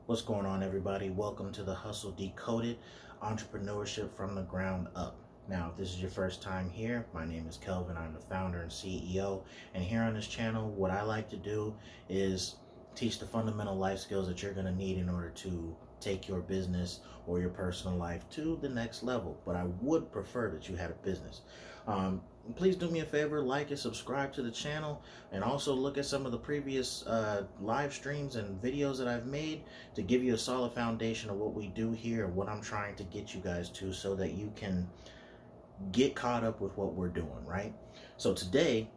What's going on, everybody? Welcome to the Hustle Decoded, entrepreneurship from the ground up. Now, if this is your first time here, my name is Kelvin. I'm the founder and CEO. And here on this channel, what I like to do is teach the fundamental life skills that you're going to need in order to take your business or your personal life to the next level. But I would prefer that you had a business. Please do me a favor, like and subscribe to the channel, and also look at some of the previous live streams and videos that I've made to give you a solid foundation of what we do here and what I'm trying to get you guys to, so that you can get caught up with what we're doing, right? So today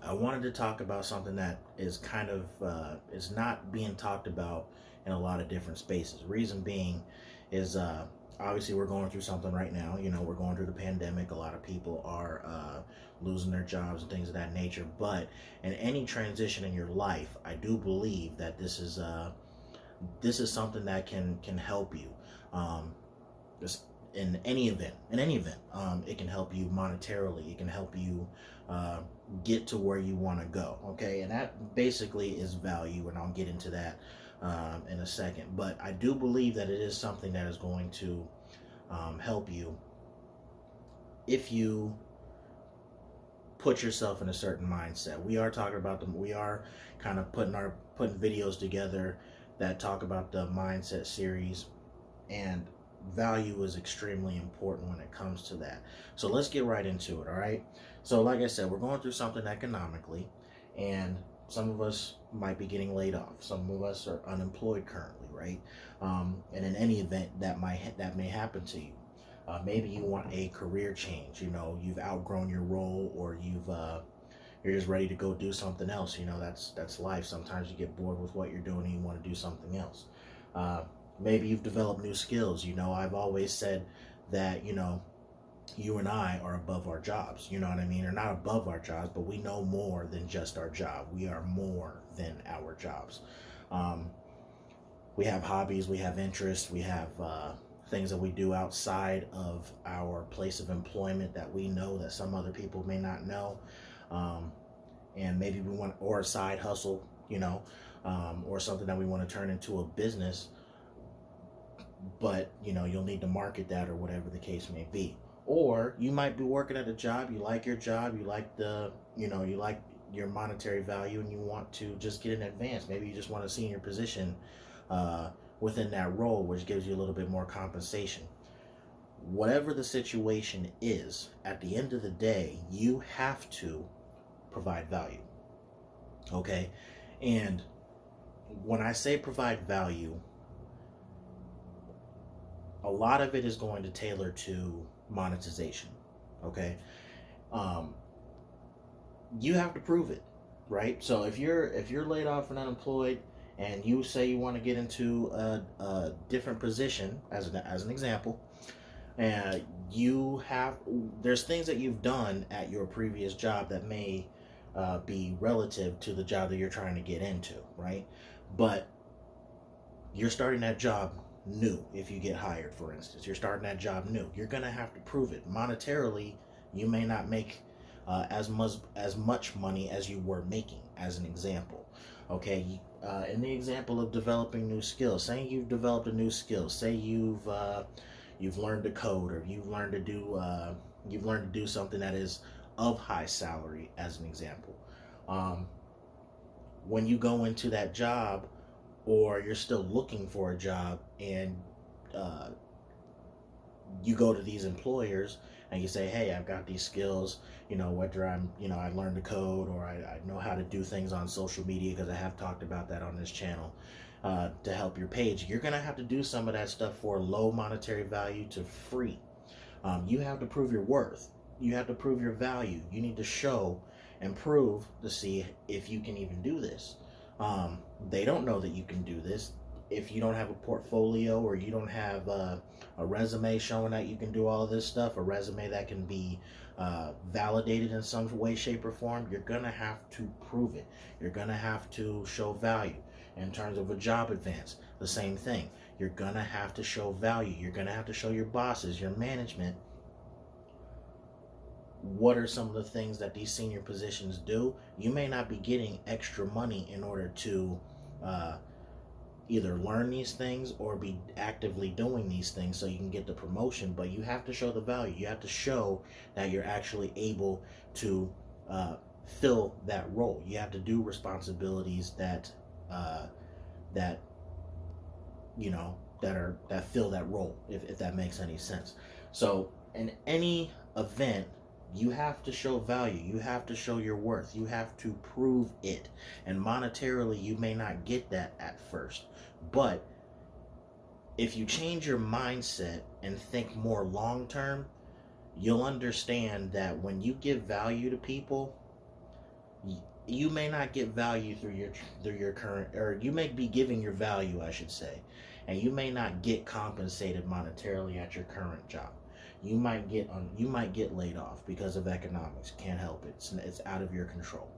I wanted to talk about something that is kind of is not being talked about in a lot of different spaces. Reason being is obviously we're going through something right now. You know, we're going through the pandemic. A lot of people are losing their jobs and things of that nature. But in any transition in your life, I do believe that this is something that can help you. Just in any event, it can help you monetarily. It can help you get to where you want to go. Okay, and that basically is value, and I'll get into that in a second. But I do believe that it is something that is going to help you if you put yourself in a certain mindset. We are talking about them. We are kind of putting videos together that talk about the mindset series, and value is extremely important when it comes to that. So let's get right into it. All right. So like I said, we're going through something economically, and some of us might be getting laid off. Some of us are unemployed currently, right? And in any event, that may happen to you. Maybe you want a career change. You know, you've outgrown your role, or you're just ready to go do something else. You know, that's life. Sometimes you get bored with what you're doing and you want to do something else. Maybe you've developed new skills. You know, I've always said that, you know, you and I are above our jobs, you know what I mean? Or not above our jobs, but we know more than just our job. We are more than our jobs. We have hobbies, we have interests, we have things that we do outside of our place of employment that we know that some other people may not know. And maybe we want, or a side hustle, you know, or something that we want to turn into a business. But, you know, you'll need to market that, or whatever the case may be. Or you might be working at a job, you like your job, you like you like your monetary value, and you want to just get an advance. Maybe you just want a senior position within that role, which gives you a little bit more compensation. Whatever the situation is, at the end of the day, you have to provide value. Okay? And when I say provide value, a lot of it is going to tailor to monetization. Okay, you have to prove it, right? So if you're laid off and unemployed, and you say you want to get into a different position, as an example, and there's things that you've done at your previous job that may be relative to the job that you're trying to get into, right? But you're starting that job new. If you get hired, for instance, you're starting that job new, you're gonna have to prove it. Monetarily, you may not make as much money as you were making, as an example. Okay, in the example of developing new skills, say you've developed a new skill, say you've learned to code, or you've learned to do something that is of high salary, as an example. When you go into that job, or you're still looking for a job, and you go to these employers and you say, hey, I've got these skills, you know, whether I learned to code, or I know how to do things on social media, because I have talked about that on this channel, to help your page. You're going to have to do some of that stuff for low monetary value to free. You have to prove your worth. You have to prove your value. You need to show and prove to see if you can even do this. They don't know that you can do this if you don't have a portfolio, or you don't have a resume showing that you can do all of this stuff, a resume that can be validated in some way, shape, or form. You're gonna have to prove it. You're gonna have to show value. In terms of a job advance, the same thing. You're gonna have to show value. You're gonna have to show your bosses, your management, what are some of the things that these senior positions do. You may not be getting extra money in order to either learn these things or be actively doing these things so you can get the promotion. But you have to show the value. You have to show that you're actually able to fill that role. You have to do responsibilities that that that fill that role, if that makes any sense. So in any event, you have to show value. You have to show your worth. You have to prove it. And monetarily, you may not get that at first. But if you change your mindset and think more long term, you'll understand that when you give value to people, you may not get value through your current, or you may be giving your value, I should say, and you may not get compensated monetarily at your current job. You might get laid off because of economics. Can't help it. It's out of your control.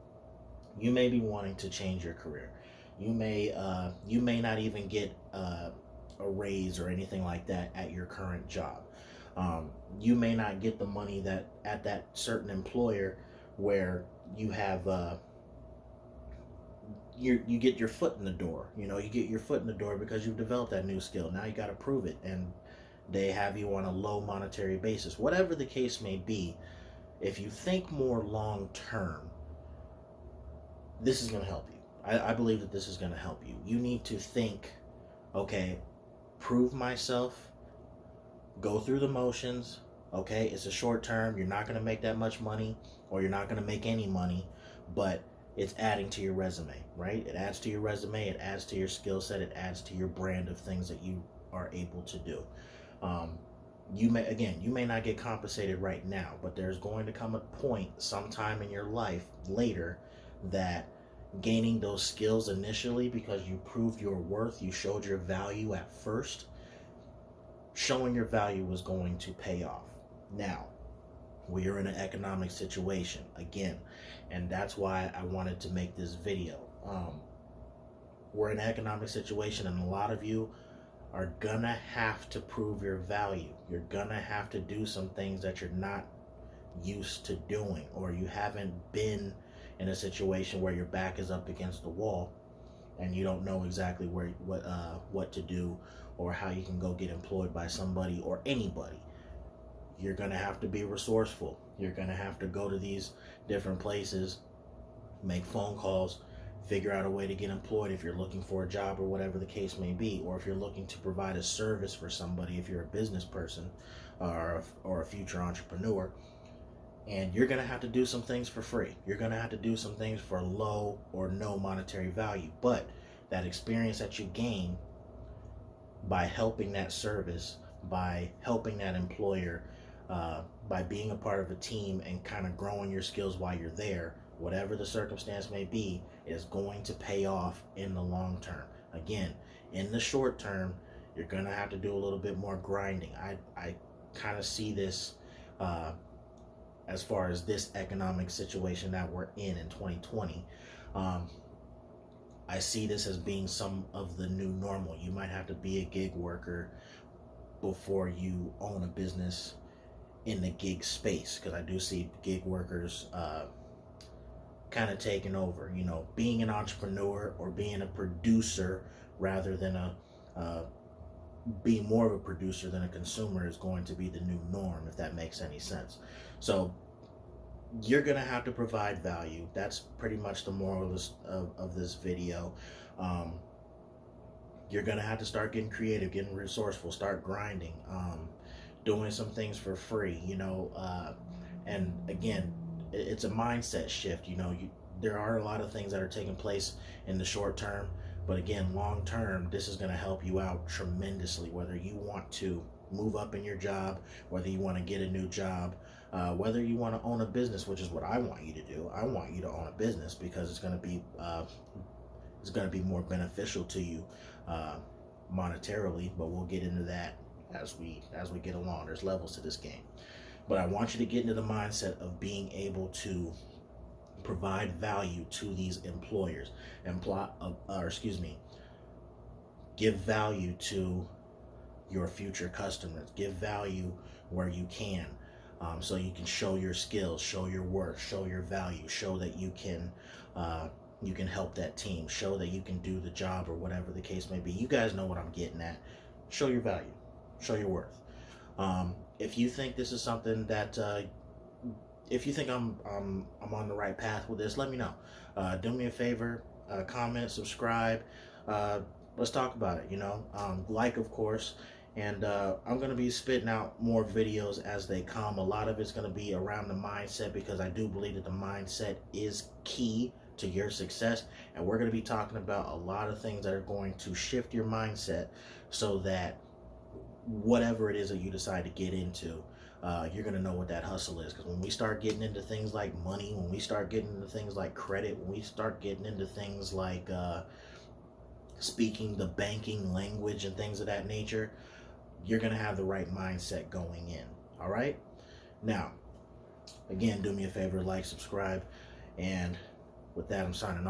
You may be wanting to change your career. You may not even get a raise or anything like that at your current job. You may not get the money that at that certain employer where you have you get your foot in the door. You get your foot in the door because you've developed that new skill. Now you got to prove it, and they have you on a low monetary basis. Whatever the case may be, if you think more long term, this is going to help you. I believe that this is going to help you. You need to think, okay, prove myself, go through the motions. Okay, it's a short term. You're not going to make that much money, or you're not going to make any money, but it's adding to your resume, right? It adds to your resume. It adds to your skill set. It adds to your brand of things that you are able to do. You may not get compensated right now, but there's going to come a point sometime in your life later that gaining those skills initially, because you proved your worth, you showed your value at first, showing your value was going to pay off. Now, we are in an economic situation again, and that's why I wanted to make this video. We're in an economic situation, and a lot of you are gonna have to prove your value. You're gonna have to do some things that you're not used to doing, or you haven't been in a situation where your back is up against the wall and you don't know exactly what to do, or how you can go get employed by somebody or anybody. You're gonna have to be resourceful. You're gonna have to go to these different places, make phone calls, figure out a way to get employed if you're looking for a job or whatever the case may be, or if you're looking to provide a service for somebody, if you're a business person or a future entrepreneur. And you're going to have to do some things for free. You're going to have to do some things for low or no monetary value. But that experience that you gain by helping that service, by helping that employer, by being a part of a team and kind of growing your skills while you're there, whatever the circumstance may be, is going to pay off in the long term. Again, in the short term, you're going to have to do a little bit more grinding. I kind of see this as far as this economic situation that we're in 2020. I see this as being some of the new normal. You might have to be a gig worker before you own a business in the gig space, because I do see gig workers kind of taking over. Being an entrepreneur or being a producer rather than being more of a producer than a consumer is going to be the new norm, if that makes any sense. So you're going to have to provide value. That's pretty much the moral of this video. You're going to have to start getting creative, getting resourceful, start grinding, doing some things for free, and again, it's a mindset shift. There are a lot of things that are taking place in the short term, but again, long term, this is going to help you out tremendously, whether you want to move up in your job, whether you want to get a new job, whether you want to own a business, which is what I want you to do. I want you to own a business because it's going to be more beneficial to you monetarily, but we'll get into that as we get along. There's levels to this game. But I want you to get into the mindset of being able to provide value to these employers, give value to your future customers, give value where you can, so you can show your skills, show your worth, show your value, show that you can you can help that team, show that you can do the job or whatever the case may be. You guys know what I'm getting at. Show your value, show your worth. If you think this is something that if you think I'm on the right path with this, let me know. Do me a favor, comment, subscribe. Let's talk about it. Like, of course. And I'm going to be spitting out more videos as they come. A lot of it's going to be around the mindset, because I do believe that the mindset is key to your success. And we're going to be talking about a lot of things that are going to shift your mindset so that whatever it is that you decide to get into, you're going to know what that hustle is. Because when we start getting into things like money, when we start getting into things like credit, when we start getting into things like speaking the banking language and things of that nature, you're going to have the right mindset going in. All right? Now, again, do me a favor, like, subscribe, and with that, I'm signing off.